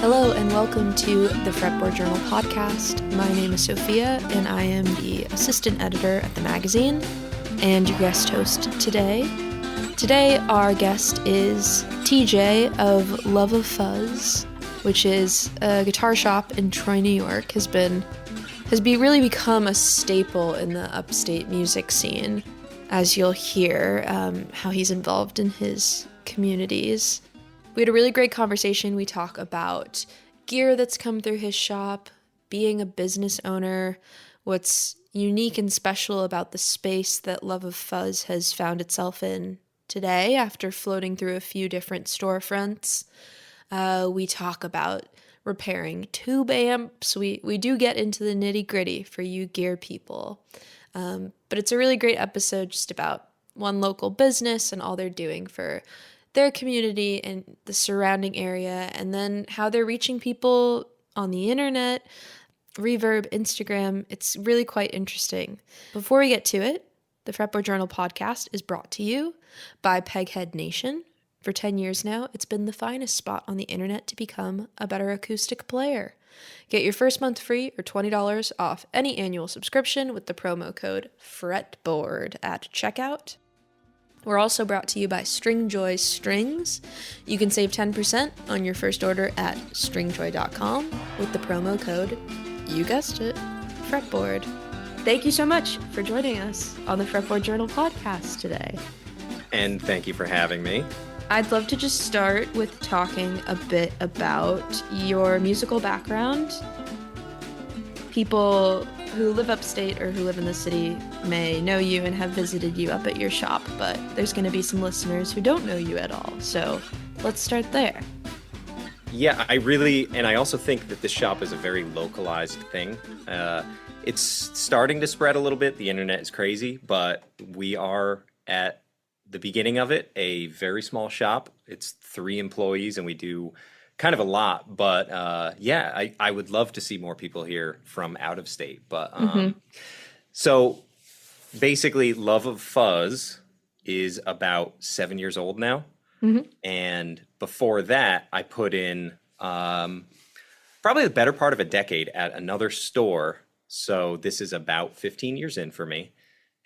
Hello and welcome to the Fretboard Journal podcast. My name is Sophia and I am the assistant editor at the magazine and your guest host today. Today our guest is TJ of Love of Fuzz, which is a guitar shop in Troy, New York, has really become a staple in the upstate music scene, as you'll hear how he's involved in his communities. We had a really great conversation. We talk about gear that's come through his shop, being a business owner, what's unique and special about the space that Love of Fuzz has found itself in today after floating through a few different storefronts. We talk about repairing tube amps. We do get into the nitty-gritty for you gear people. But it's a really great episode just about one local business and all they're doing for their community and the surrounding area, and then how they're reaching people on the internet, Reverb, Instagram. It's really quite interesting. Before we get to it, the Fretboard Journal podcast is brought to you by Peghead Nation. For 10 years now, it's been the finest spot on the internet to become a better acoustic player. Get your first month free or $20 off any annual subscription with the promo code FRETBOARD at checkout. We're also brought to you by Stringjoy Strings. You can save 10% on your first order at stringjoy.com with the promo code, you guessed it, Fretboard. Thank you so much for joining us on the Fretboard Journal podcast today. And thank you for having me. I'd love to just start with talking a bit about your musical background. People who live upstate or who live in the city may know you and have visited you up at your shop, but there's going to be some listeners who don't know you at all. So let's start there. Yeah, I also think that this shop is a very localized thing. It's starting to spread a little bit. The internet is crazy, but we are at the beginning of it, a very small shop. It's 3 employees and we do kind of a lot, but I would love to see more people here from out of state. But So basically, Love of Fuzz is about 7 years old now, and before that, I put in probably the better part of a decade at another store. So this is about 15 years in for me,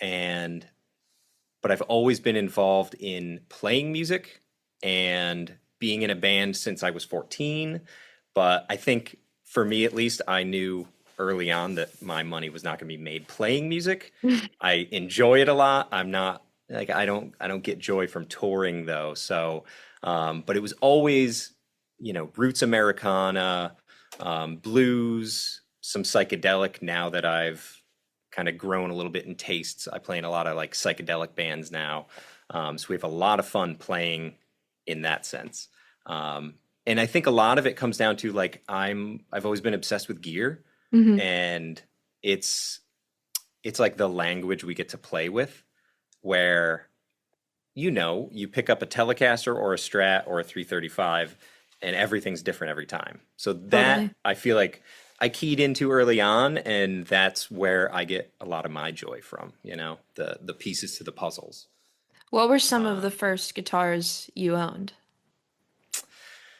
but I've always been involved in playing music and being in a band since I was 14, but I think for me at least, I knew early on that my money was not going to be made playing music. I enjoy it a lot. I'm not like I don't get joy from touring though. So, but it was always, roots Americana, blues, some psychedelic. Now that I've kind of grown a little bit in tastes, I play in a lot of like psychedelic bands now. So we have a lot of fun playing in that sense. And I think a lot of it comes down to like, I've always been obsessed with gear, and it's like the language we get to play with, where, you pick up a Telecaster or a Strat or a 335 and everything's different every time. So that totally. I feel like I keyed into early on, and that's where I get a lot of my joy from, the pieces to the puzzles. What were some of the first guitars you owned?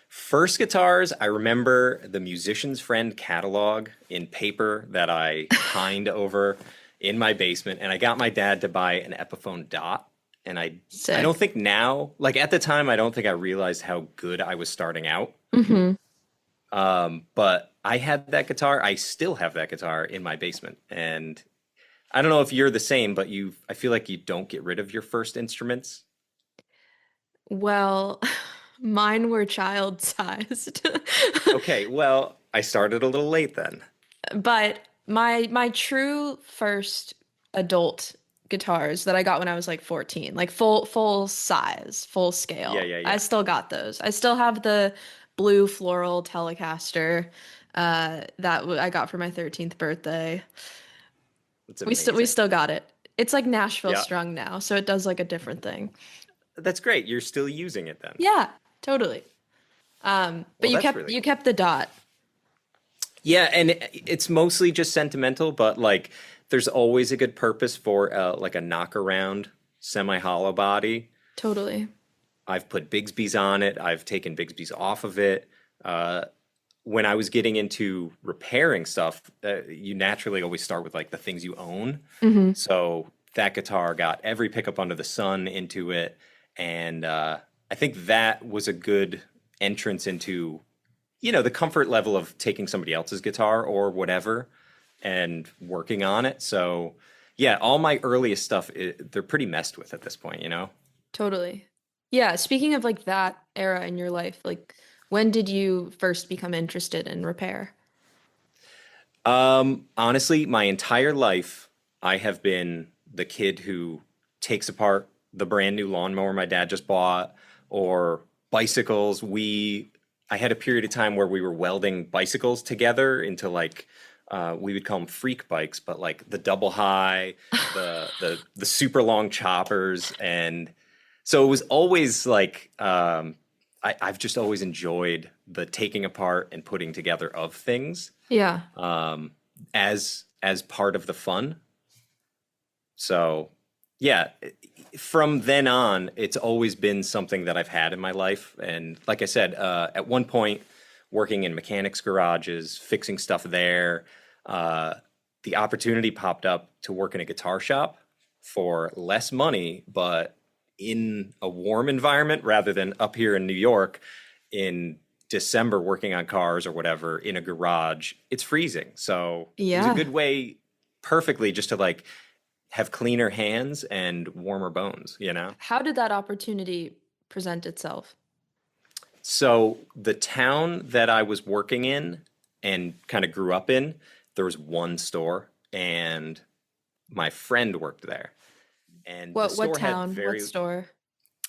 First guitars, I remember the Musician's Friend catalog in paper that I pined over in my basement, and I got my dad to buy an Epiphone Dot. And I don't think now, like at the time, I don't think I realized how good I was starting out. But I had that guitar. I still have that guitar in my basement, and I don't know if you're the same, but I feel like you don't get rid of your first instruments. Well, mine were child-sized. Okay, well, I started a little late then. But my true first adult guitars that I got when I was like 14, like full size, full scale. Yeah. I still got those. I still have the blue floral Telecaster that I got for my 13th birthday. We still got it. It's like Nashville strung now, so it does like a different thing. That's great. You're still using it then. Yeah, totally. But you kept the Dot. Yeah, and it's mostly just sentimental, but like there's always a good purpose for like a knockaround semi-hollow body. Totally. I've put Bigsby's on it. I've taken Bigsby's off of it. when I was getting into repairing stuff, you naturally always start with like the things you own. Mm-hmm. So that guitar got every pickup under the sun into it, and I think that was a good entrance into, the comfort level of taking somebody else's guitar or whatever and working on it. So yeah, all my earliest stuff, they're pretty messed with at this point. Totally. Yeah, speaking of like that era in your life, like when did you first become interested in repair? Honestly, my entire life, I have been the kid who takes apart the brand new lawnmower my dad just bought, or bicycles. I had a period of time where we were welding bicycles together into like, we would call them freak bikes, but like the double high, the super long choppers, and so it was always like, I've just always enjoyed the taking apart and putting together of things, Yeah. as part of the fun. So yeah, from then on, it's always been something that I've had in my life. And like I said, at one point, working in mechanics garages, fixing stuff there, uh, the opportunity popped up to work in a guitar shop for less money, but in a warm environment rather than up here in New York in December working on cars or whatever in a garage. It's freezing. So it was a Yeah. good way, perfectly, just to like have cleaner hands and warmer bones. How did that opportunity present itself? So the town that I was working in and kind of grew up in, there was one store, and my friend worked there. And the What store had town? What store?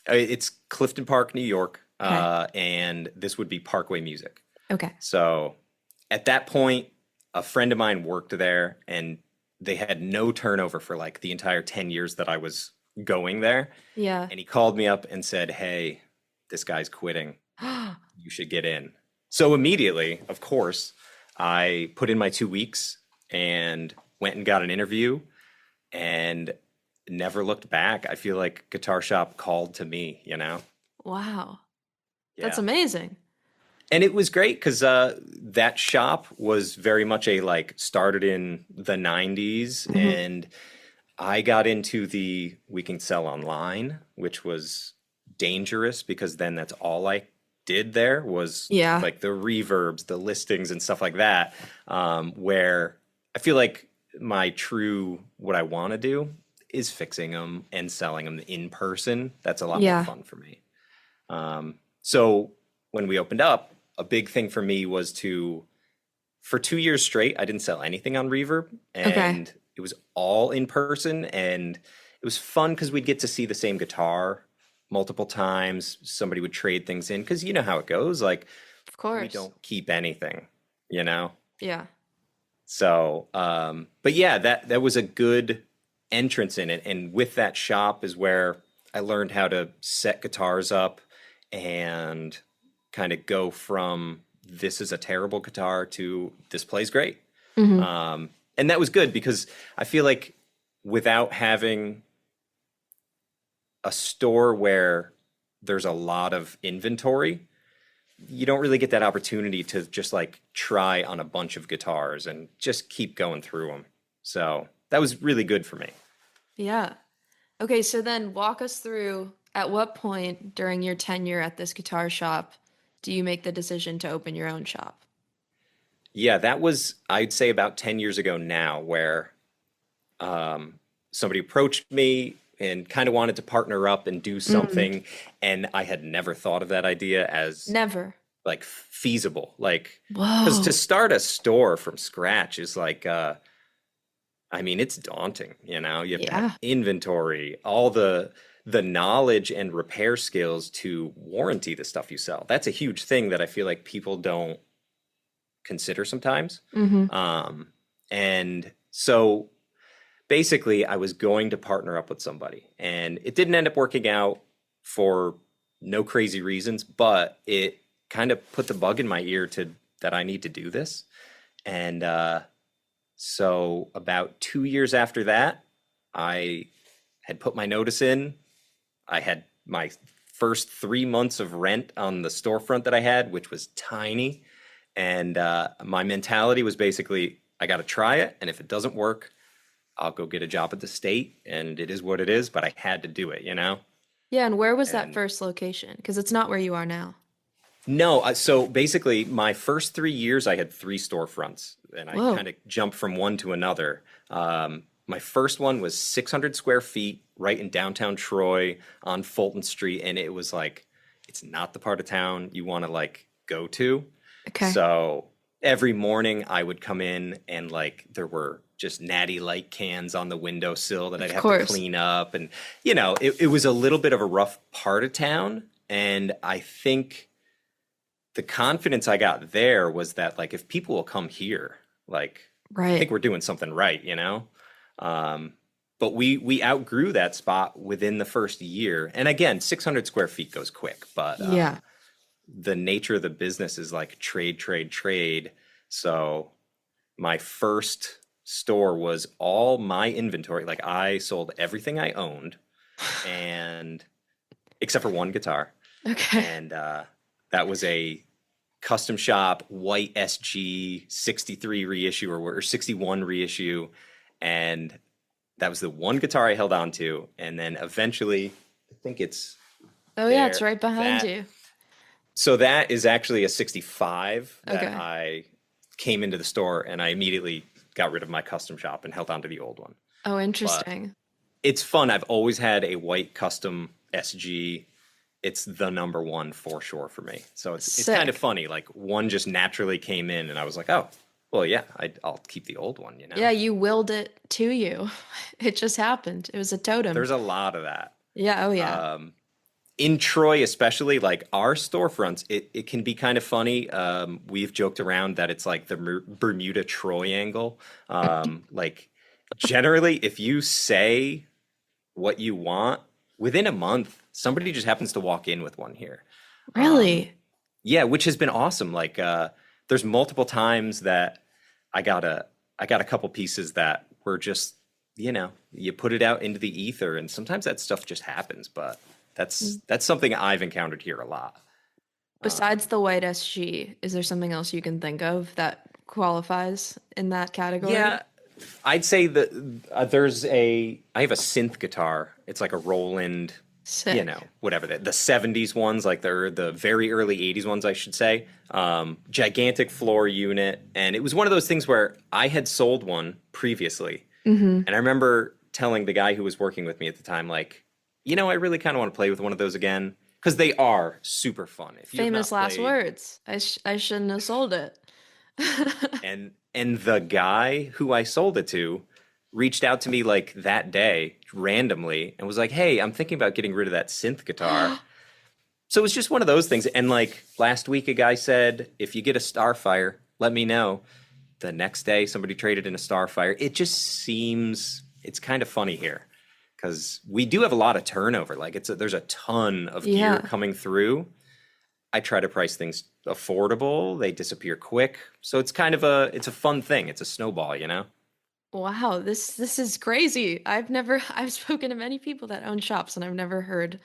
it's Clifton Park, New York, Okay. and this would be Parkway Music. Okay. So at that point, a friend of mine worked there, and they had no turnover for like the entire 10 years that I was going there. Yeah. And he called me up and said, "Hey, this guy's quitting. You should get in." So immediately, of course, I put in my 2 weeks and went and got an interview and never looked back. I feel like Guitar Shop called to me. Wow. That's Yeah. amazing. And it was great because that shop was very much a like started in the 90s, Hmm. and I got into the we can sell online, which was dangerous because then that's all I did there was Yeah. like the reverbs, the listings, and stuff like that. Where I feel like what I want to do is fixing them and selling them in person. That's a lot more Yeah. fun for me. So when we opened up, a big thing for me was for 2 years straight, I didn't sell anything on Reverb, Okay. and it was all in person, and it was fun because we'd get to see the same guitar multiple times. Somebody would trade things in because you know how it goes. Like Of we course. don't keep anything. Yeah. So, but yeah, that was a good entrance in it, and with that shop is where I learned how to set guitars up and kind of go from this is a terrible guitar to this plays great. Hmm. And that was good because I feel like without having a store where there's a lot of inventory, you don't really get that opportunity to just like try on a bunch of guitars and just keep going through them. So that was really good for me. Yeah. Okay, so then walk us through at what point during your tenure at this guitar shop do you make the decision to open your own shop? Yeah, that was, I'd say, about 10 years ago now, where somebody approached me and kind of wanted to partner up and do Mm, something. And I had never thought of that idea as never. like feasible. Like, because to Whoa. start a store from scratch is like, I mean, it's daunting. You have to have Yeah. inventory, all the knowledge and repair skills to warranty the stuff you sell. That's a huge thing that I feel like people don't consider sometimes. Hmm. And so basically, I was going to partner up with somebody, and it didn't end up working out for no crazy reasons, but it kind of put the bug in my ear to that I need to do this. And so about 2 years after that, I had put my notice in. I had my first 3 months of rent on the storefront that I had, which was tiny. And my mentality was basically, I got to try it. And if it doesn't work, I'll go get a job at the state. And it is what it is. But I had to do it, you know? Yeah, and where was that And first location? Because it's not where you are now. no, so basically, my first 3 years, I had three storefronts. And I Whoa. kind of jumped from one to another. My first one was 600 square feet right in downtown Troy on Fulton Street. And it was like, it's not the part of town you want to like go to. Okay. So every morning I would come in and like there were just Natty Light cans on the windowsill that I'd Of have to course. clean up. And, you know, it was a little bit of a rough part of town. And I think the confidence I got there was that like if people will come here, like I think Right. we're doing something right, you know? But we outgrew that spot within the first year. And again, 600 square feet goes quick, but Yeah. the nature of the business is like trade, trade, trade. So my first store was all my inventory. Like I sold everything I owned and except for one guitar. Okay. And that was a custom shop white SG 63 reissue or 61 reissue. And that was the one guitar I held on to. And then eventually, I think it's Oh yeah, it's there, right behind that. you. So that is actually a 65 that Okay. I came into the store and I immediately got rid of my custom shop and held on to the old one. Oh, But interesting. it's fun. I've always had a white custom SG. It's the number one for sure for me. So it's kind of Sick. funny. Like one just naturally came in and I was like, oh, well, yeah, I'll keep the old one, you know? Yeah, you willed it to you. It just happened. It was a totem. There's a lot of that. Yeah, oh yeah. In Troy, especially, like our storefronts, it can be kind of funny. We've joked around that it's like the Bermuda Troy angle. Like generally, if you say what you want, within a month, somebody just happens to walk in with one here. Really? Yeah, which has been awesome. Like there's multiple times that I got a couple pieces that were just, you know, you put it out into the ether and sometimes that stuff just happens, but that's something I've encountered here a lot. Besides the white SG, is there something else you can think of that qualifies in that category? Yeah, I'd say that I have a synth guitar. It's like a Roland, you know, Sick. whatever the 70s ones, like they're the very early 80s ones, I should say. Gigantic floor unit. And it was one of those things where I had sold one previously. Mm-hmm. And I remember telling the guy who was working with me at the time, like, you know, I really kind of want to play with one of those again because they are super fun. If you have Famous not last played, words. I shouldn't have sold it. and the guy who I sold it to reached out to me like that day randomly and was like, "Hey, I'm thinking about getting rid of that synth guitar." So it was just one of those things. And like last week, a guy said, "If you get a Starfire, let me know." The next day, somebody traded in a Starfire. It just seems it's kind of funny here because we do have a lot of turnover. Like there's a ton of gear Yeah. coming through. I try to price things affordable. They disappear quick. So it's kind of it's a fun thing. It's a snowball, you know? Wow, this is crazy. I've spoken to many people that own shops and I've never heard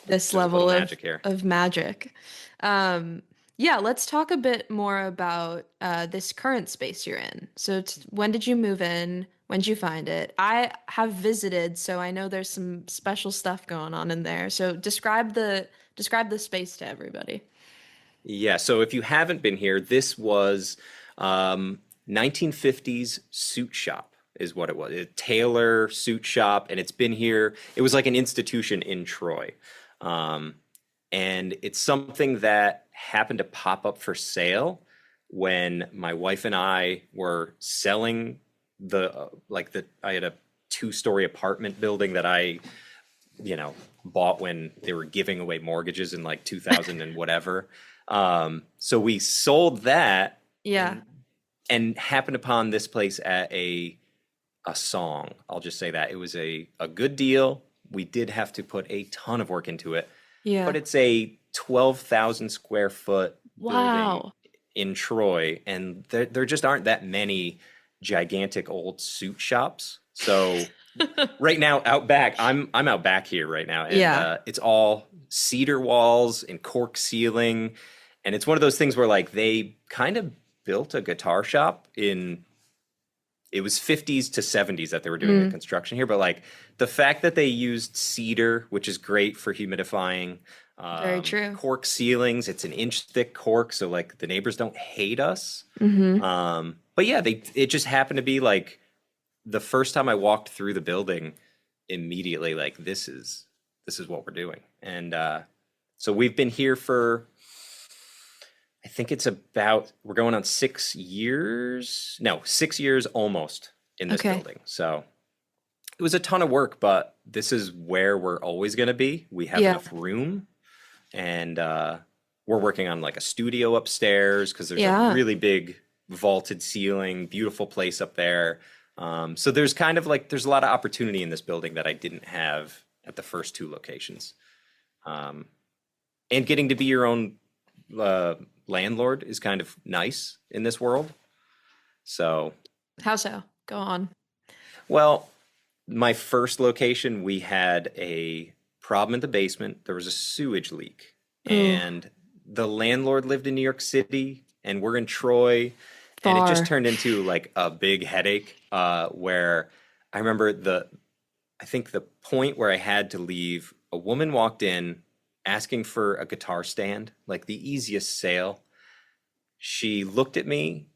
this There's a little level magic here. of magic. Um, yeah, let's talk a bit more about this current space you're in. So when did you move in? When did you find it? I have visited, so I know there's some special stuff going on in there. So describe the space to everybody. Yeah. So if you haven't been here, this was 1950s suit shop is what it was. A tailor suit shop. And it's been here. It was like an institution in Troy. Um, and it's something that happened to pop up for sale when my wife and I were selling I had a two-story apartment building that I, you know, bought when they were giving away mortgages in like 2000 and whatever. So we sold that Yeah. and happened upon this place at a song. I'll just say that it was a good deal. We did have to put a ton of work into it, Yeah. but it's a 12,000 square foot building Wow. in Troy, and there just aren't that many gigantic old suit shops. So right now out back, I'm out back here right now, and Yeah. it's all cedar walls and cork ceiling, And it's one of those things where like they kind of built a guitar shop in it was 50s to 70s that they were doing the construction here, but like the fact that they used cedar, which is great for humidifying, Very true. cork ceilings, it's an inch thick cork, so like the neighbors don't hate us. But yeah, it just happened to be like the first time I walked through the building, immediately like this is what we're doing. And so we've been here for I think we're going on 6 years. No, 6 years almost in this building. So it was a ton of work, but this is where we're always going to be. We have enough room, and we're working on like a studio upstairs because there's a really big vaulted ceiling, beautiful place up there. So there's kind of like, there's a lot of opportunity in this building that I didn't have at the first 2 locations. And getting to be your own landlord is kind of nice in this world. So how so? Go on. Well, my first location, we had a problem in the basement. There was a sewage leak, and the landlord lived in New York City, and we're in Troy, and it just turned into like a big headache. Where I remember I think the point where I had to leave, a woman walked in asking for a guitar stand, like the easiest sale. She looked at me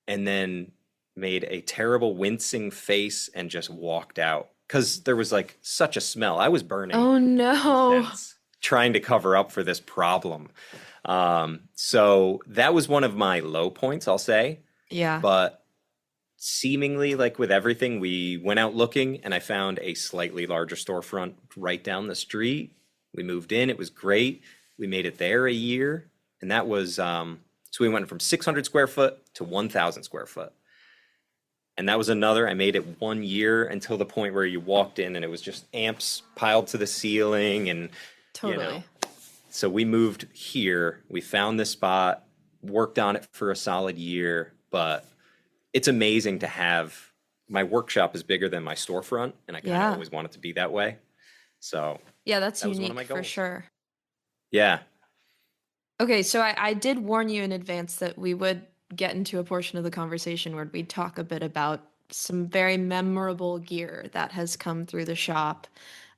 and then made a terrible wincing face and just walked out because there was like such a smell. I was burning. Oh no. Trying to cover up for this problem. So that was one of my low points, I'll say. Yeah. But seemingly, like with everything, we went out looking and I found a slightly larger storefront right down the street. We moved in. It was great. We made it there a year. And that was, so we went from 600 square foot to 1,000 square foot. And that was I made it 1 year until the point where you walked in and it was just amps piled to the ceiling. And, totally. So we moved here. We found this spot, worked on it for a solid year. But it's amazing to have, my workshop is bigger than my storefront. And I kind of always want it to be that way. So yeah, that's unique for sure. Yeah. Okay, so I did warn you in advance that we would get into a portion of the conversation where we'd talk a bit about some very memorable gear that has come through the shop.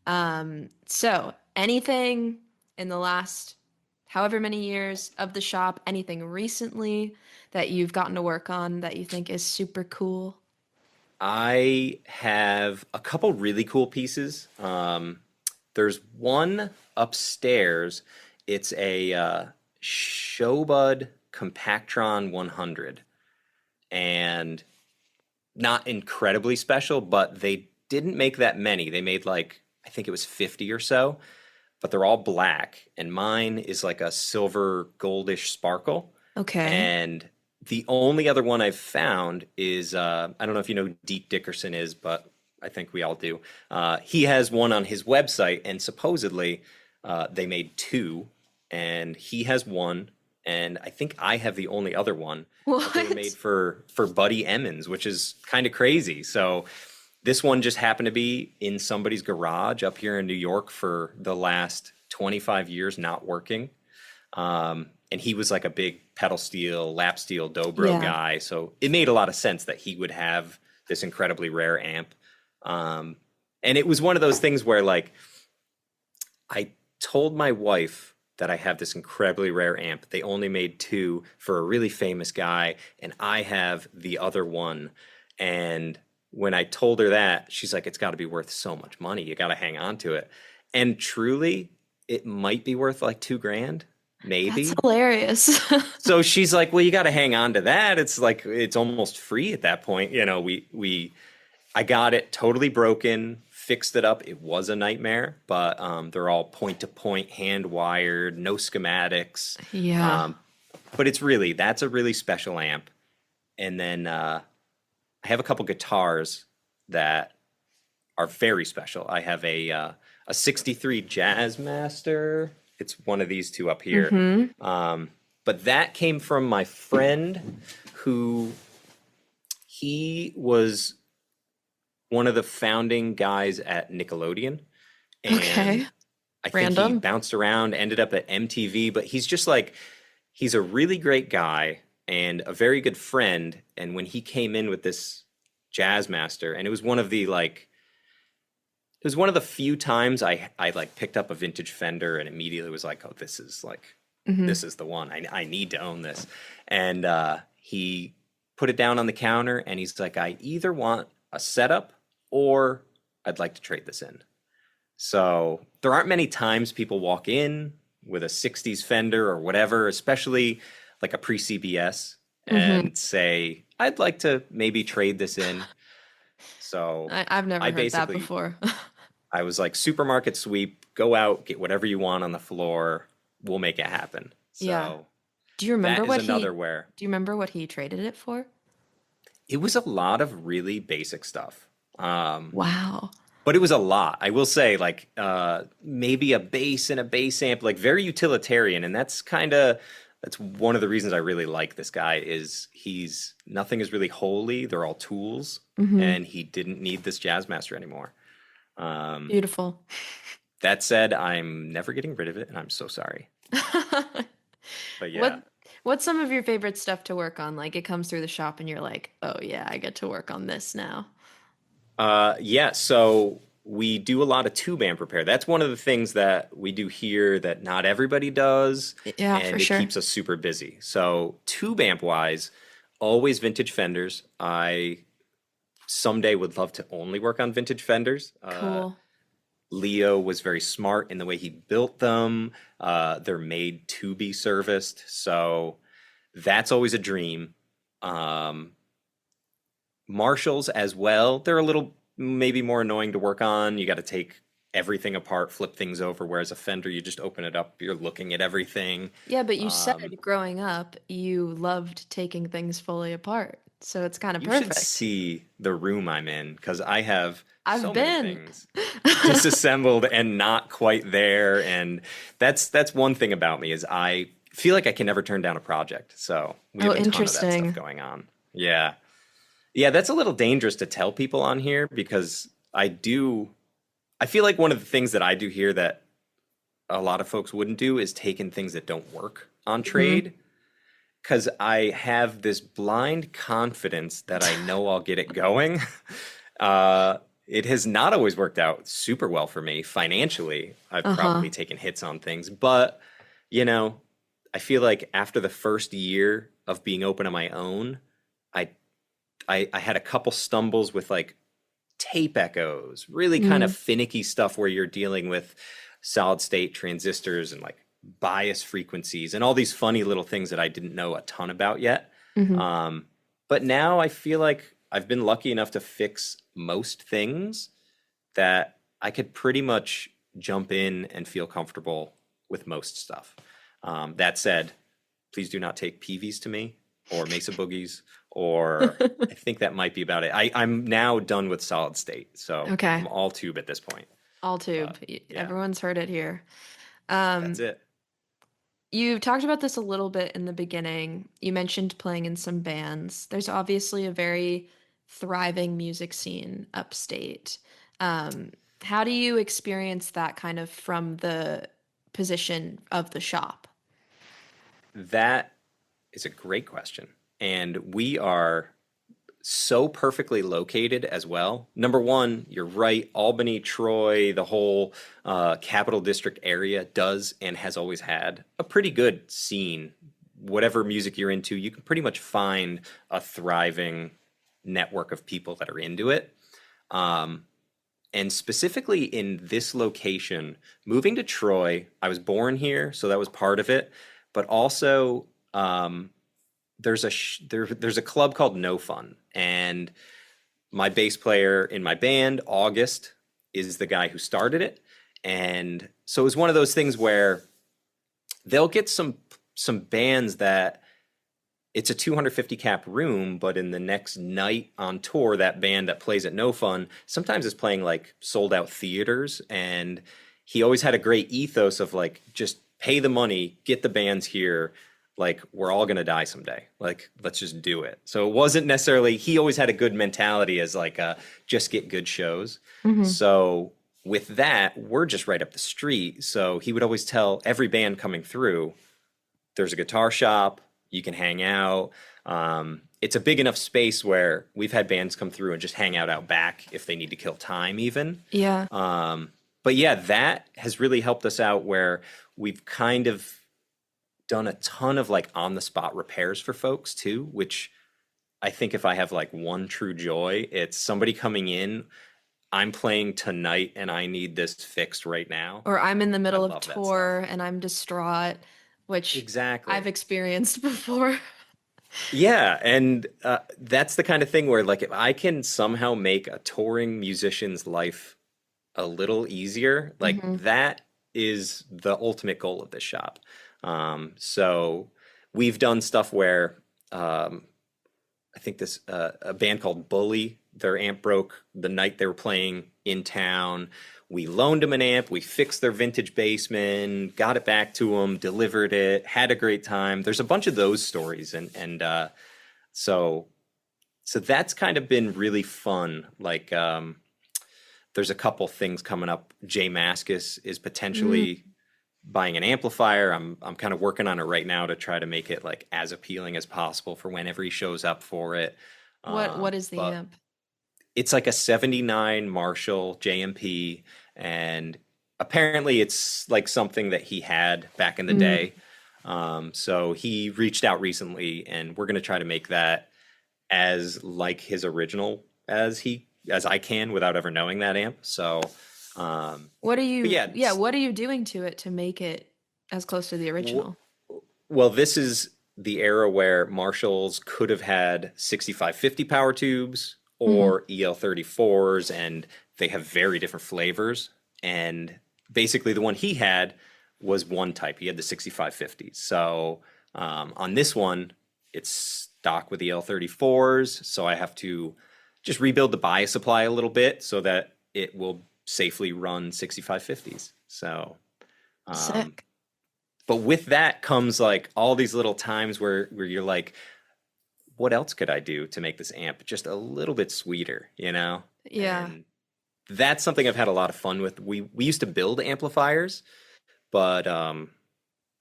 So anything in the last however many years of the shop, anything recently that you've gotten to work on that you think is super cool? I have a couple really cool pieces. There's one upstairs. It's a Showbud Compactron 100. And not incredibly special, but they didn't make that many. They made like, I think it was 50 or so, but they're all black. And mine is like a silver goldish sparkle. Okay. And the only other one I've found is, I don't know if you know who Deke Dickerson is, but I think we all do. He has one on his website, and supposedly they made 2, and he has one, and I think I have the only other one. What? They were made for Buddy Emmons, which is kind of crazy. So this one just happened to be in somebody's garage up here in New York for the last 25 years, not working. And he was like a big pedal steel, lap steel dobro guy. So it made a lot of sense that he would have this incredibly rare amp. And it was one of those things where like I told my wife that I have this incredibly rare amp. They only made 2 for a really famous guy, and I have the other one. And when I told her that, she's like, it's got to be worth so much money. You got to hang on to it. And truly, it might be worth like $2,000. Maybe. That's hilarious. So she's like, well, you got to hang on to that. It's like, it's almost free at that point. I got it totally broken, fixed it up. It was a nightmare, but they're all point to point, hand wired, no schematics. Yeah. But that's a really special amp. And then I have a couple guitars that are very special. I have a 63 Jazzmaster. It's one of these 2 up here. Mm-hmm. But that came from my friend he was one of the founding guys at Nickelodeon. And okay. I think he bounced around, ended up at MTV, but he's just like, he's a really great guy and a very good friend. And when he came in with this jazz master, and it was one of the few times I like picked up a vintage Fender and immediately was like, oh, Mm-hmm. this is the one. I need to own this. And he put it down on the counter and he's like, I either want a setup or I'd like to trade this in. So there aren't many times people walk in with a 60s Fender or whatever, especially like a pre-CBS, Mm-hmm. and say, I'd like to maybe trade this in. So I've never I heard that basically, before. I was like, supermarket sweep, go out, get whatever you want on the floor. We'll make it happen. Yeah. So Do you remember that is what another he where do you remember what he traded it for? it was a lot of really basic stuff. Wow. But it was a lot. I will say, like, maybe a bass and a bass amp, like very utilitarian. And that's one of the reasons I really like this guy is he's nothing is really holy. They're all tools. Mm-hmm. And he didn't need this jazz master anymore. Um, Beautiful. that said, I'm never getting rid of it, and I'm so sorry. But yeah. What what's some of your favorite stuff to work on? Like it comes through the shop and you're like, "Oh yeah, I get to work on this now." Yeah, so we do a lot of tube amp repair. That's one of the things that we do here that not everybody does, Yeah, for and it sure. keeps us super busy. So tube amp wise, always vintage Fenders. I someday would love to only work on vintage Fenders. Cool. Leo was very smart in the way he built them. They're made to be serviced, so that's always a dream. Um, Marshalls as well. They're a little maybe more annoying to work on. You got to take everything apart, flip things over, whereas a Fender, you just open it up, you're looking at everything. Yeah, but you said Um, growing up you loved taking things fully apart. So it's kind of you should perfect. see the room I'm in because I have I've so many been. things disassembled and not quite there. And that's one thing about me is I feel like I can never turn down a project. So we Oh, have a ton of that stuff interesting. going on. Yeah. Yeah, that's a little dangerous to tell people on here because I feel like one of the things that I do here that a lot of folks wouldn't do is taking things that don't work on Hmm. trade because I have this blind confidence that I know I'll get it going. It has not always worked out super well for me financially. I've Uh-huh. probably taken hits on things, but you know, I feel like after the first year of being open on my own, I I had a couple stumbles with like tape echoes, really kind of Mm-hmm. finicky stuff where you're dealing with solid state transistors and like bias frequencies and all these funny little things that I didn't know a ton about yet. Mm-hmm. Um, but now I feel like I've been lucky enough to fix most things that I could pretty much jump in and feel comfortable with most stuff. That said, please do not take PVs to me or Mesa Boogies, or I think that might be about it. I'm now done with solid state, so Okay. I'm all tube at this point. All But tube. yeah, Everyone's heard it here. that's Um, it. you talked about this a little bit in the beginning. You mentioned playing in some bands. There's obviously a very thriving music scene upstate. Um, how do you experience that kind of from the position of the shop? That is a great question. And we are so perfectly located as well. Number one, you're right. Albany, Troy, the whole Capital District area does and has always had a pretty good scene. Whatever music you're into, you can pretty much find a thriving network of people that are into it. Um, and specifically in this location, moving to Troy, I was born here, so that was part of it. But also, there's a club called No Fun, and my bass player in my band, August, is the guy who started it. And so it was one of those things where they'll get some bands that it's a 250 cap room, but in the next night on tour, that band that plays at No Fun sometimes is playing like sold out theaters. And he always had a great ethos of like, just pay the money, get the bands here. Like, we're all going to die someday. Like, let's just do it. So it wasn't necessarily, he always had a good mentality as like, just get good shows. Hmm. So with that, we're just right up the street. So he would always tell every band coming through, there's a guitar shop, you can hang out. It's a big enough space where we've had bands come through and just hang out back if they need to kill time even. Yeah. But yeah, that has really helped us out where we've kind of done a ton of like on the spot repairs for folks too, which I think if I have like one true joy, it's somebody coming in, I'm playing tonight and I need this fixed right now. Or I'm in the I middle of love that stuff. tour and I'm distraught, which I've Exactly. experienced before. Yeah, and that's the kind of thing where like if I can somehow make a touring musician's life a little easier, like Hmm. that is the ultimate goal of this shop. So we've done stuff where I think this a band called Bully, their amp broke the night they were playing in town. We loaned them an amp, we fixed their vintage Bassman, got it back to them, delivered it, had a great time. There's a bunch of those stories, and so so that's kind of been really fun. Like there's a couple things coming up. Jay Mascis is Mm. potentially buying an amplifier. I'm kind of working on it right now to try to make it like as appealing as possible for whenever he shows up for it. What is the But amp? it's like a 79 Marshall JMP, and apparently it's like something that he had back in the Mm. day. So he reached out recently, and we're going to try to make that as like his original as I can without ever knowing that amp. So, What are but you, yeah, yeah, what are you doing to it to make it as close to the w- original? well, this is the era where Marshalls could have had 6550 power tubes Hmm. or EL34s, and they have very different flavors. And basically, the one he had was one type. He had the 6550s. So on this one, it's stock with EL34s. So I have to just rebuild the bias supply a little bit so that it will safely run 6550s. So um, Sick. but with that comes like all these little times where you're like, what else could I do to make this amp just a little bit sweeter, you know? Yeah. And that's something I've had a lot of fun with. We used to build amplifiers, but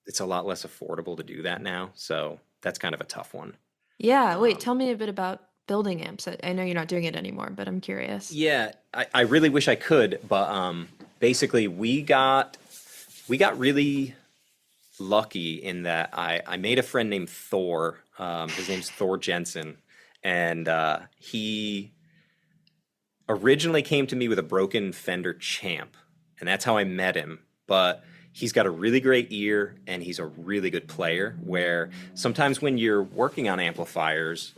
it's a lot less affordable to do that now. So that's kind of a tough one. Yeah. Wait, Um, tell me a bit about building amps. I know you're not doing it anymore, but I'm curious. yeah, I really wish I could, but basically we got really lucky in that I made a friend named Thor. His name's Thor Jensen, and he originally came to me with a broken Fender Champ, and that's how I met him. But he's got a really great ear, and he's a really good player. Where sometimes when you're working on amplifiers,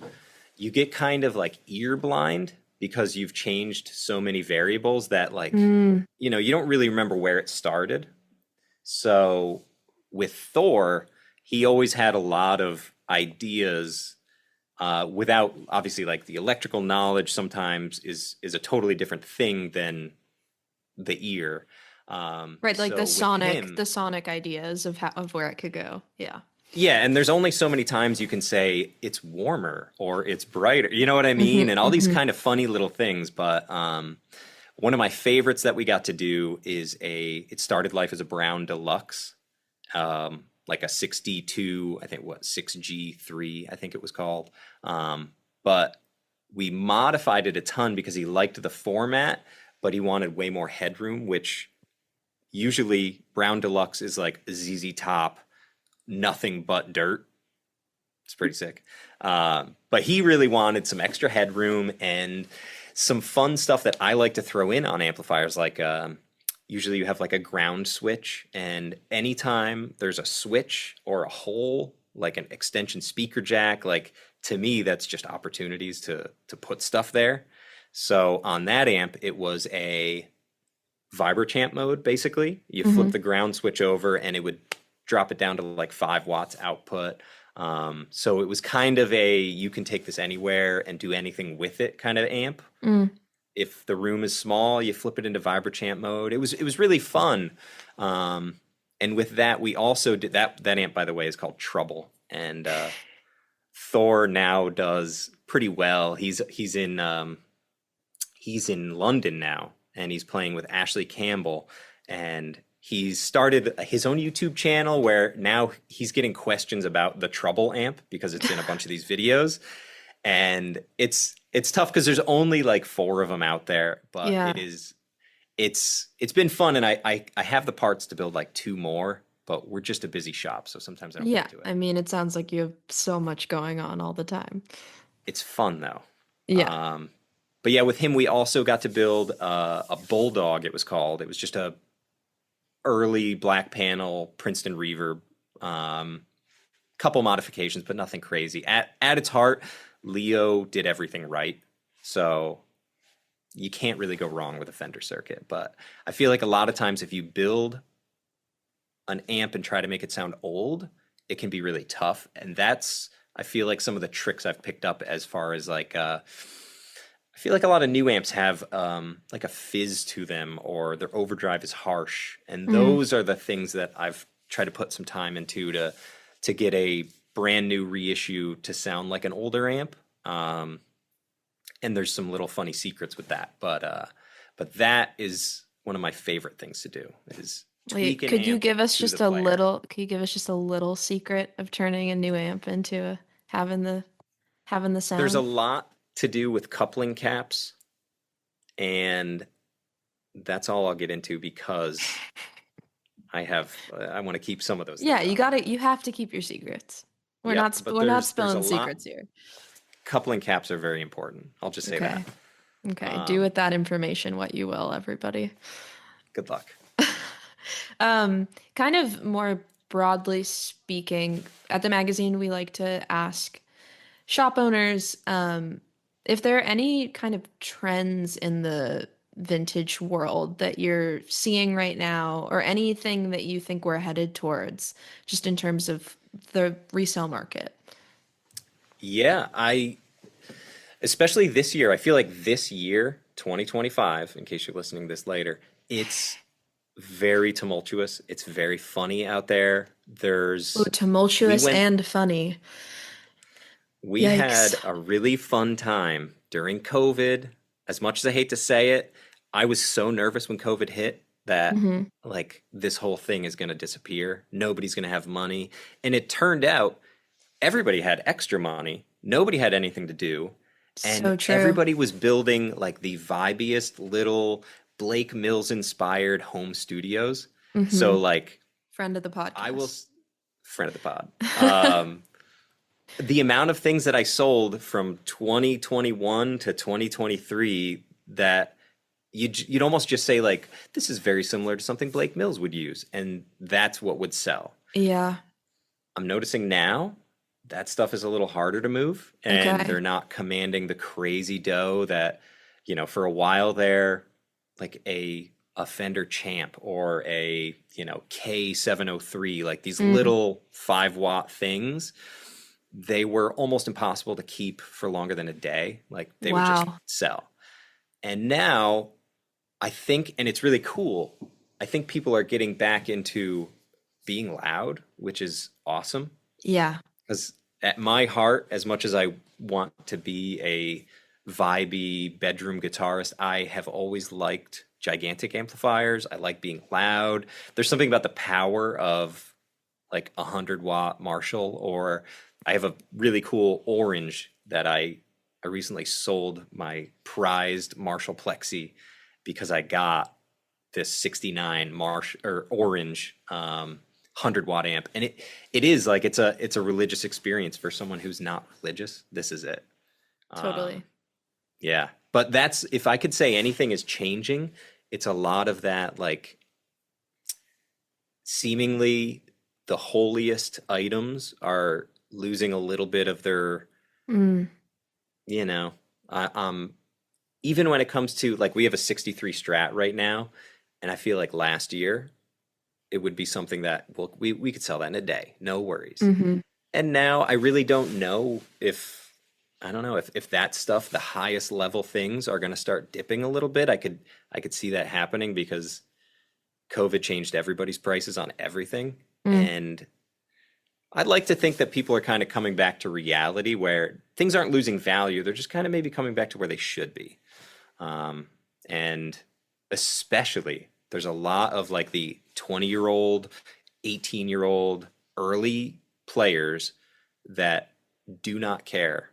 you get kind of like ear blind because you've changed so many variables that like Mm. you don't really remember where it started. So with Thor, he always had a lot of ideas without obviously like the electrical knowledge sometimes is a totally different thing than the ear. Right, like So with him, the sonic ideas of how of where it could go. Yeah. yeah, and there's only so many times you can say it's warmer or it's brighter. You know what I mean? Hmm. And all these Hmm. kind of funny little things. But one of my favorites that we got to do is it started life as a Brown Deluxe, like a 6D2, I think what 6G3, I think it was called. But we modified it a ton because he liked the format, but he wanted way more headroom, which usually Brown Deluxe is like ZZ Top, nothing but dirt. It's pretty sick. But he really wanted some extra headroom and some fun stuff that I like to throw in on amplifiers. Like usually you have like a ground switch, and anytime there's a switch or a hole, like an extension speaker jack, like to me that's just opportunities to put stuff there. So on that amp, it was a Vibrochamp mode, basically. You flip Hmm. the ground switch over and it would drop it down to like 5 watts output. So it was kind of a you can take this anywhere and do anything with it kind of amp. Mm. If the room is small, you flip it into Vibrochamp mode. It was really fun. And with that, we also did that amp, by the way, is called Trouble. And Thor now does pretty well. He's in London now, and he's playing with Ashley Campbell, and He's started his own YouTube channel where now he's getting questions about the treble amp because it's in a bunch of these videos. And it's tough because there's only like 4 of them out there, but Yeah. it's been fun, and I have the parts to build like 2 more, but we're just a busy shop, so sometimes I don't Yeah. get to I it. mean, it sounds like you have so much going on all the time. It's fun though. Yeah. Um, but yeah, with him we also got to build a bulldog. It was called. It was just a early black panel Princeton reverb. Couple modifications, but nothing crazy. At its heart, Leo did everything right, so you can't really go wrong with a Fender circuit. But I feel like a lot of times if you build an amp and try to make it sound old, it can be really tough. And that's, I feel like, some of the tricks I've picked up as far as like, I feel like a lot of new amps have like a fizz to them, or their overdrive is harsh. And Mm. those are the things that I've tried to put some time into to get a brand new reissue to sound like an older amp. And there's some little funny secrets with that. But that is one of my favorite things to do is tweak Wait, an could you amp give us to the just a player. little, could you give us just a little secret of turning a new amp into having the There's a sound? lot to do with coupling caps, and that's all I'll get into because I want to keep some of those Yeah, things you out. gotta, you have to keep your secrets. Yep, but We're not there's a spilling lot. secrets here. Coupling caps are very important. I'll just say that. Okay. Okay. Do Um, with that information what you will, everybody. Good luck. Kind of more broadly speaking, at the magazine, we like to ask shop owners, if there are any kind of trends in the vintage world that you're seeing right now, or anything that you think we're headed towards, just in terms of the resale market. Yeah, especially this year, I feel like this year, 2025, in case you're listening to this later, it's very tumultuous. It's very funny out there. Oh, We tumultuous went, and funny. we Yikes. had a really fun time during COVID. As much as I hate to say it, I was so nervous when COVID hit that Hmm. like this whole thing is going to disappear. Nobody's going to have money. And it turned out everybody had extra money. Nobody had anything to do. And So true. everybody was building like the vibiest little Blake Mills inspired home studios. Hmm. So like Friend of the I will podcast. friend of the pod. The amount of things that I sold from 2021 to 2023 that you'd almost just say like this is very similar to something Blake Mills would use, and that's what would sell. Yeah. I'm noticing now that stuff is a little harder to move, and Okay. they're not commanding the crazy dough that, for a while there, like a Fender Champ or a, K703, like these Mm. little 5-watt things, they were almost impossible to keep for longer than a day. Like they would just Wow. sell. And now I think, and it's really cool, I think people are getting back into being loud, which is awesome. Yeah. Because at my heart, as much as I want to be a vibey bedroom guitarist, I have always liked gigantic amplifiers. I like being loud. There's something about the power of like 100-watt Marshall, or I have a really cool orange that I recently sold my prized Marshall Plexi because I got this 69 orange 100-watt amp, and it is like it's a religious experience for someone who's not religious. This is it. Totally. Yeah, but that's, if I could say anything is changing, it's a lot of that, like seemingly the holiest items are losing a little bit of their, Mm. you know, even when it comes to like we have a 63 Strat right now, and I feel like last year it would be something that, well, we could sell that in a day, no worries. Hmm. And now I really don't know if, I don't know if that stuff, the highest level things are going to start dipping a little bit. I could see that happening because COVID changed everybody's prices on everything. Mm. And I'd like to think that people are kind of coming back to reality where things aren't losing value. They're just kind of maybe coming back to where they should be. And especially There's a lot of like the 20-year-old, 18-year-old early players that do not care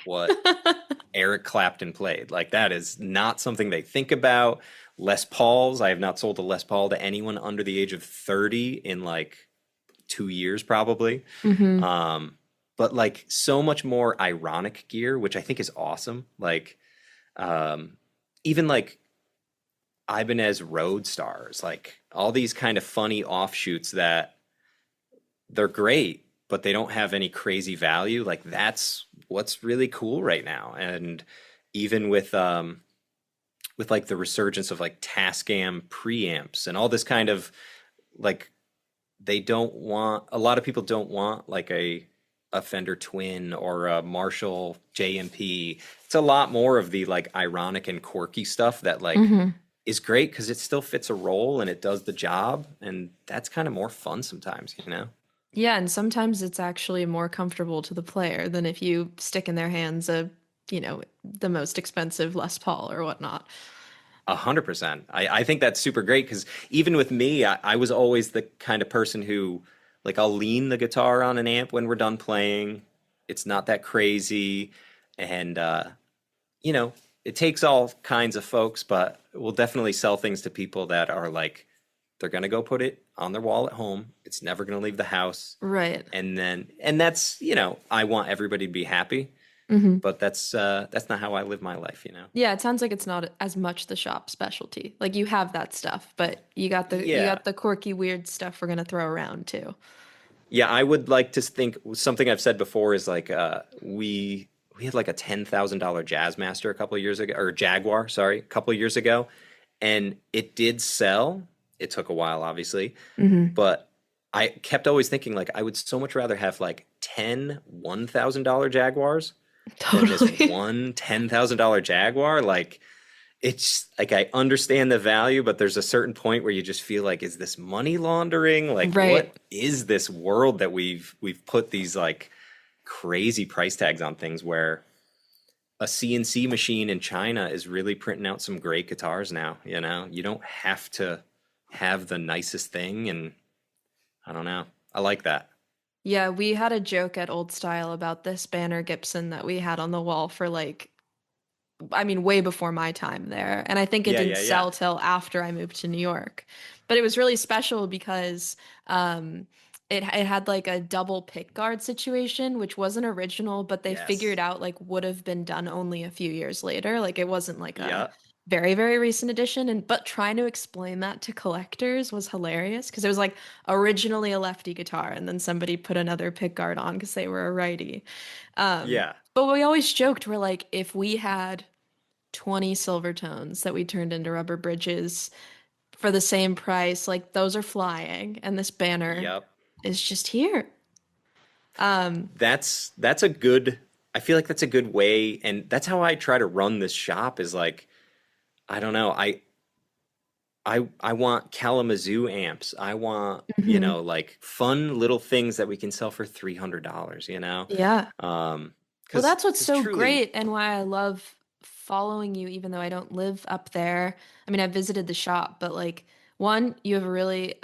what Eric Clapton played. Like that is not something they think about. Les Pauls, I have not sold a Les Paul to anyone under the age of 30 in like 2 years probably. Mm-hmm. But like so much more ironic gear, which I think is awesome. Like even like Ibanez Road Stars, like all these kind of funny offshoots that they're great, but they don't have any crazy value. Like that's what's really cool right now. And even with like the resurgence of like Tascam preamps and all this kind of like, they don't want, a lot of people don't want like a Fender Twin or a Marshall JMP. It's a lot more of the like ironic and quirky stuff that like Mm-hmm. is great because it still fits a role and it does the job, and that's kind of more fun sometimes, you know. Yeah, and sometimes it's actually more comfortable to the player than if you stick in their hands the most expensive Les Paul or whatnot. 100%. I think that's super great because even with me, I was always the kind of person who, like, I'll lean the guitar on an amp when we're done playing. It's not that crazy. And, it takes all kinds of folks, but we'll definitely sell things to people that are like, they're going to go put it on their wall at home. It's never going to leave the house. Right. And that's, I want everybody to be happy, Mm-hmm. but that's not how I live my life, Yeah, it sounds like it's not as much the shop specialty. Like you have that stuff, but you Yeah. got the quirky weird stuff we're gonna throw around too. Yeah, I would like to think something I've said before is like we had like a $10,000 Jazzmaster a couple of years ago, or Jaguar, sorry, a couple of years ago, and it did sell. It took a while, obviously, Mm-hmm. but I kept always thinking like I would so much rather have like 10 $1,000 Jaguars than this Totally. one $10,000 Jaguar. Like it's like I understand the value, but there's a certain point where you just feel like, is this money laundering? Like, Right. what is this world that we've put these like crazy price tags on things where a CNC machine in China is really printing out some great guitars now, You don't have to have the nicest thing, and I don't know. I like that. Yeah, we had a joke at Old Style about this Banner Gibson that we had on the wall for like I mean, way before my time there. And I think it Yeah, didn't yeah, yeah. sell till after I moved to New York. But it was really special because it had like a double pick guard situation, which wasn't original, but they figured Yes. out like would have been done only a few years later. Like it wasn't like a Yeah. very, very recent addition. And but trying to explain that to collectors was hilarious because it was like originally a lefty guitar, and then somebody put another pick guard on because they were a righty. Yeah. But we always joked, we're like, if we had 20 silver tones that we turned into rubber bridges for the same price, like those are flying, and this banner Yep. is just here. Um, That's a good, I feel like that's a good way, and that's how I try to run this shop is like, I don't know, I want Kalamazoo amps. I want, mhm. like fun little things that we can sell for $300, Yeah. Um, Well, that's what's cause so truly, great and why I love following you, even though I don't live up there. I mean, I visited the shop, but like, one, you have a really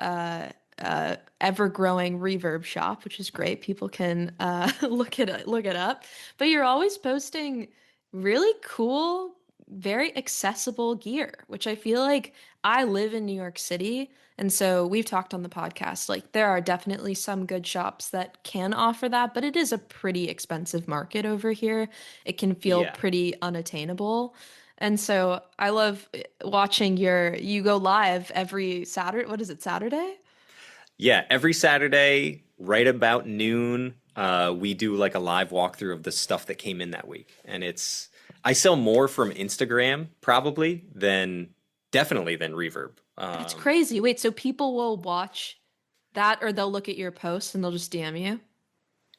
ever-growing reverb shop, which is great. People can look it up. But you're always posting really cool, very accessible gear, which I feel like I live in New York City. And so we've talked on the podcast, like there are definitely some good shops that can offer that, but it is a pretty expensive market over here. It can feel yeah. pretty unattainable. And so I love watching you go live every Saturday. What is it, Saturday? Yeah, every Saturday, right about noon, we do like a live walkthrough of the stuff that came in that week. And I sell more from Instagram probably definitely than Reverb. That's crazy. Wait, so people will watch that or they'll look at your post and they'll just DM you?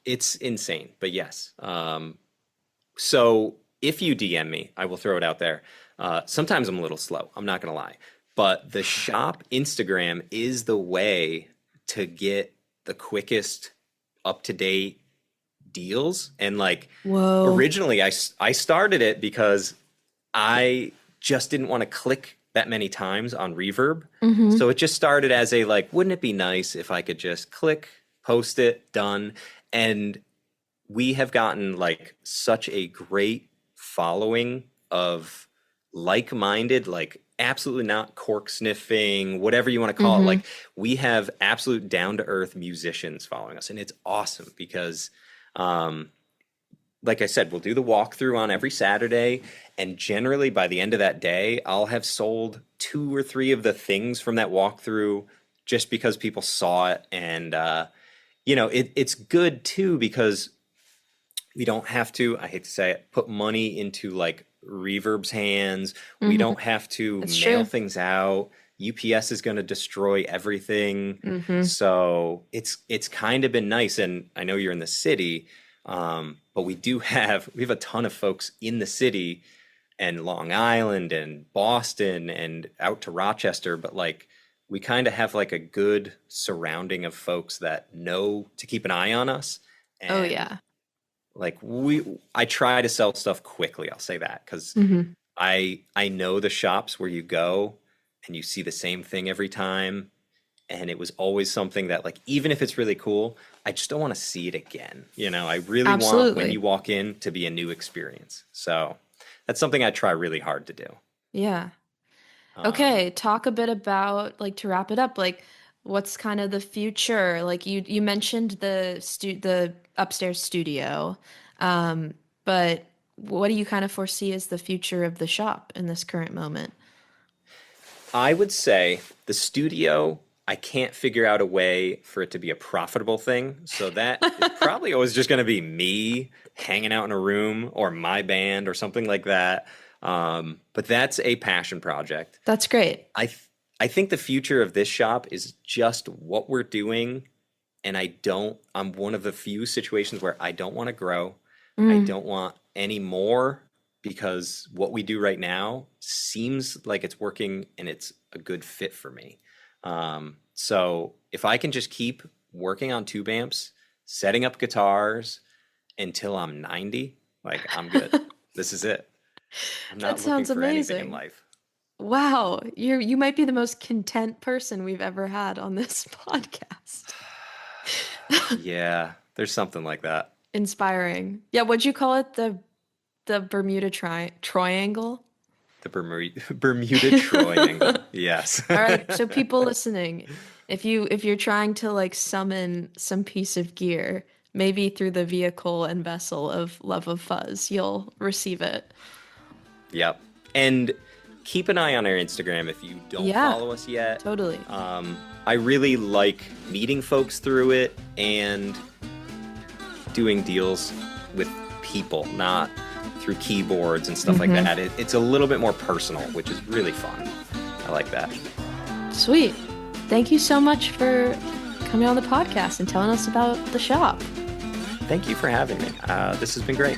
It's insane, but yes. So if you DM me, I will throw it out there. Sometimes I'm a little slow. I'm not going to lie. But the shop Instagram is the way to get the quickest up to date deals. And like Whoa. originally, I started it because I just didn't want to click that many times on Reverb. Mm-hmm. So it just started as a like, wouldn't it be nice if I could just click, post it, done. And we have gotten like such a great following of like-minded, like absolutely not cork sniffing, whatever you want to call it. Like we have absolute down-to-earth musicians following us, and it's awesome because like I said, we'll do the walkthrough on every Saturday, and generally by the end of that day, I'll have sold 2 or 3 of the things from that walkthrough just because people saw it. And it's good too because we don't have to, I hate to say it, put money into like Reverb's hands. We don't have to mail things out. UPS is going to destroy everything. So it's kind of been nice. And I know you're in the city, but we have a ton of folks in the city and Long Island and Boston and out to Rochester. But like we kind of have like a good surrounding of folks that know to keep an eye on us. And like I try to sell stuff quickly. I'll say that because I know the shops where you go and you see the same thing every time. And it was always something that like, even if it's really cool, I just don't want to see it again. I really want when you walk in to be a new experience. So that's something I try really hard to do. Yeah. Okay. Talk a bit about like, to wrap it up, like what's kind of the future? Like you mentioned the upstairs studio. But what do you kind of foresee as the future of the shop in this current moment? I would say the studio, I can't figure out a way for it to be a profitable thing. So that is probably always just going to be me hanging out in a room or my band or something like that. But that's a passion project. That's great. I think the future of this shop is just what we're doing. And I'm one of the few situations where I don't want to grow. I don't want any more because what we do right now seems like it's working and it's a good fit for me. So if I can just keep working on tube amps, setting up guitars until I'm 90, like I'm good. This is it. I'm not looking for anything in life. Wow, you might be the most content person we've ever had on this podcast. Yeah, there's something like that. Inspiring. Yeah, what'd you call it? The Bermuda Triangle? The Bermuda Triangle. Yes. All right. So people listening, if you're trying to like summon some piece of gear, maybe through the vehicle and vessel of Love of Fuzz, you'll receive it. Yep. And keep an eye on our Instagram if you don't follow us yet. Totally. I really like meeting folks through it and doing deals with people, not through keyboards and stuff like that. It's a little bit more personal, which is really fun. I like that. Sweet. Thank you so much for coming on the podcast and telling us about the shop. Thank you for having me. This has been great.